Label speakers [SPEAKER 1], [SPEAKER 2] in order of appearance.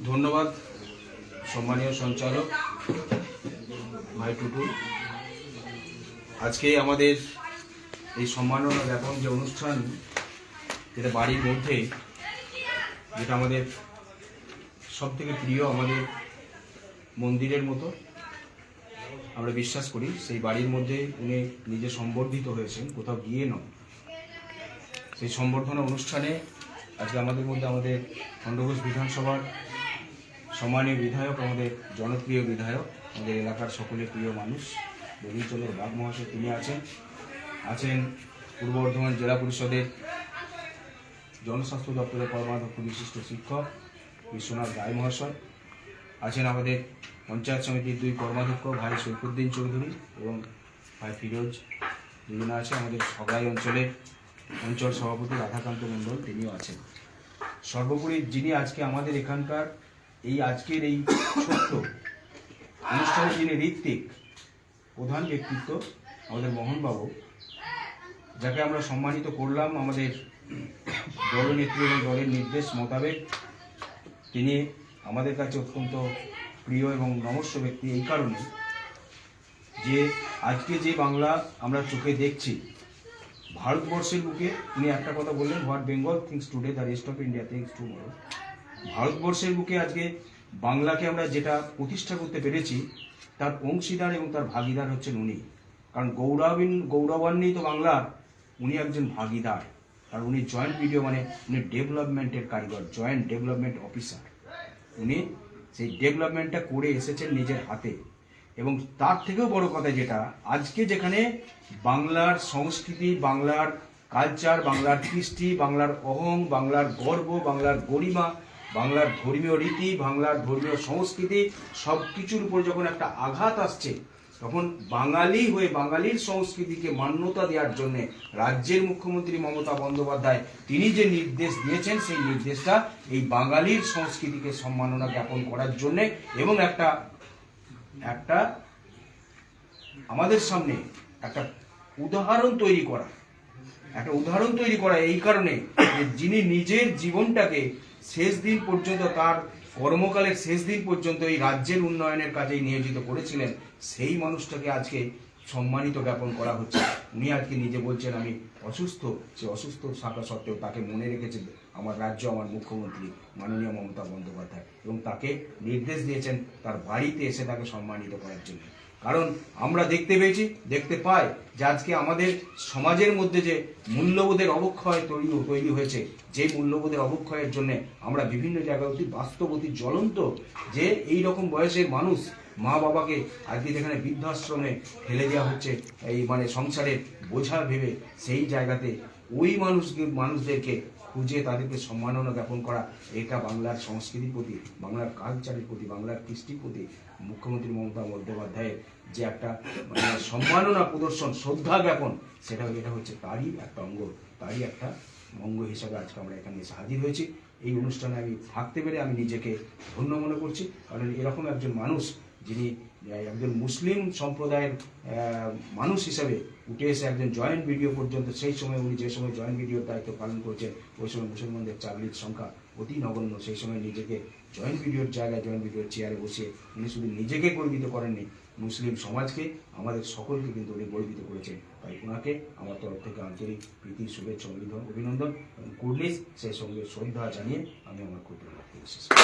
[SPEAKER 1] ধন্যবাদ সম্মানীয় সঞ্চালক ভাই টুটু। আজকে আমাদের এই সম্মাননা জ্ঞাপন যে অনুষ্ঠান, যেটা বাড়ির মধ্যে, যেটা আমাদের সব থেকে প্রিয়, আমাদের মন্দিরের মতো আমরা বিশ্বাস করি, সেই বাড়ির মধ্যে উনি নিজে সম্বর্ধিত হয়েছেন, কোথাও গিয়ে নয়। সেই সম্বর্ধনা অনুষ্ঠানে আজকে আমাদের মধ্যে আমাদের খণ্ডঘোষ বিধানসভার সম্মানীয় বিধায়ক, আমাদের জনপ্রিয় বিধায়ক, আমাদের এলাকার সকলের প্রিয় মানুষ রবীন্দ্রচন্দ্র বাগ মহাশয়, তিনি আছেন পূর্ব বর্ধমান জেলা পরিষদের জনস্বাস্থ্য দপ্তরের কর্মাধ্যক্ষ বিশিষ্ট শিক্ষক বিশ্বনাথ রায় মহাশয়, আছেন আমাদের পঞ্চায়েত সমিতির 2 কর্মাধ্যক্ষ ভাই সৈফুদ্দিন চৌধুরী এবং ভাই ফিরোজ, দুজনে আছে। আমাদের সগাই অঞ্চল সভাপতি রাধাকান্ত মণ্ডল, তিনিও আছেন। সর্বোপরি যিনি আজকে আমাদের এখানকার আজকের এই ছোট্ট অনুষ্ঠানে যিনি ঋত্বিক প্রধান ব্যক্তিত্ব, আমাদের মোহনবাবু, যাকে আমরা সম্মানিত করলাম আমাদের দলনেত্রী এবং দলের নির্দেশ মোতাবেক। তিনি আমাদের কাছে অত্যন্ত প্রিয় এবং নমস্য ব্যক্তি এই কারণে যে আজকে যে বাংলা আমরা চোখে দেখছি, ভারতবর্ষের বুকে উনি একটা কথা বললেন, what Bengal things today the rest of India things tomorrow. ভারতবর্ষের বুকে আজকে বাংলাকে আমরা যেটা প্রতিষ্ঠা করতে পেরেছি, তার অংশীদার এবং তার ভাগিদার হচ্ছেন উনি। কারণ গৌরবান্বিত বাংলার উনি একজন ভাগিদার, কারণ উনি জয়েন্ট ভিডিও উনি ডেভেলপমেন্টের কারিগর, জয়েন্ট ডেভেলপমেন্ট অফিসার। উনি সেই ডেভেলপমেন্টটা করে এসেছেন নিজের হাতে। এবং তার থেকেও বড় কথা যেটা, আজকে যেখানে বাংলার সংস্কৃতি, বাংলার কালচার, বাংলার কৃষ্টি, বাংলার অহং, বাংলার গর্ব, বাংলার গরিমা, বাংলার ধর্মীয় রীতি, বাংলার ধর্মীয় সংস্কৃতি, সব কিছুর উপর যখন একটা আঘাত আসছে, তখন বাঙালি হয়ে বাঙালির সংস্কৃতিকে মান্যতা দেওয়ার জন্য রাজ্যের মুখ্যমন্ত্রী মমতা বন্দ্যোপাধ্যায় তিনি যে নির্দেশ দিয়েছেন, সেই নির্দেশটা এই বাঙালির সংস্কৃতিকে সম্মাননা জ্ঞাপন করার জন্য এবং একটা আমাদের সামনে একটা উদাহরণ তৈরি করা, এই কারণে যে যিনি নিজের জীবনটাকে শেষ দিন পর্যন্ত, তার কর্মকালের শেষ দিন পর্যন্ত এই রাজ্যের উন্নয়নের কাজেই নিয়োজিত করেছিলেন, সেই মানুষটাকে আজকে সম্মানিত জ্ঞাপন করা হচ্ছে। উনি আজকে নিজে বলছেন আমি অসুস্থ, সে অসুস্থ থাকা সত্ত্বেও তাকে মনে রেখেছেন আমার রাজ্য, আমার মুখ্যমন্ত্রী মাননীয় মমতা বন্দ্যোপাধ্যায়, এবং তাকে নির্দেশ দিয়েছেন তার বাড়িতে এসে তাকে সম্মানিত করার জন্য। কারণ আমরা দেখতে পাই যে আজকে আমাদের সমাজের মধ্যে যে মূল্যবোধের অবক্ষয় তৈরি হয়েছে, যে মূল্যবোধের অবক্ষয়ের জন্য আমরা বিভিন্ন জায়গায় অতি বাস্তব, অতি জ্বলন্ত, যে এই রকম বয়সের মানুষ মা বাবাকে আজকে যেখানে বৃদ্ধাশ্রমে ফেলে দেওয়া হচ্ছে, এই সংসারের বোঝা ভেবে, সেই জায়গাতে ওই মানুষদেরকে খুঁজে তাদেরকে সম্মাননা জ্ঞাপন করা, এটা বাংলার সংস্কৃতির প্রতি, বাংলার কালচারের প্রতি, বাংলার কৃষ্টির প্রতি মুখ্যমন্ত্রী মমতা বন্দ্যোপাধ্যায়ের যে একটা সম্মাননা প্রদর্শন, শ্রদ্ধা জ্ঞাপন, এটা হচ্ছে তারই একটা অঙ্গ হিসাবে আজকে আমরা এখানে এসে হাজির হয়েছি। এই অনুষ্ঠানে আমি থাকতে পেরে আমি নিজেকে ধন্য মনে করছি। কারণ এরকম একজন মানুষ, যিনি একজন মুসলিম সম্প্রদায়ের মানুষ হিসাবে উঠে এসে একজন জয়েন্ট ভিডিও পর্যন্ত, সেই সময় উনি যে সময় জয়েন্ট ভিডিওর দায়িত্ব পালন করেছেন, ওই সময় মুসলমানদের চাকরির সংখ্যা অতি নগণ্য। সেই সময় নিজেকে জয়েন্ট ভিডিওর জায়গায়, জয়েন্ট ভিডিওর চেয়ারে বসে উনি শুধু নিজেকে গর্বিত করেননি, মুসলিম সমাজকে, আমাদের সকলকে কিন্তু উনি গর্বিত করেছেন। তাই ওনাকে আমার তরফ থেকে আন্তরিক প্রীতি, শুভেচ্ছা, অভিনন্দন এবং কুর্নিশ, সেই সঙ্গে শ্রদ্ধা জানিয়ে আমি আমার কর্তব্য শেষ করছি।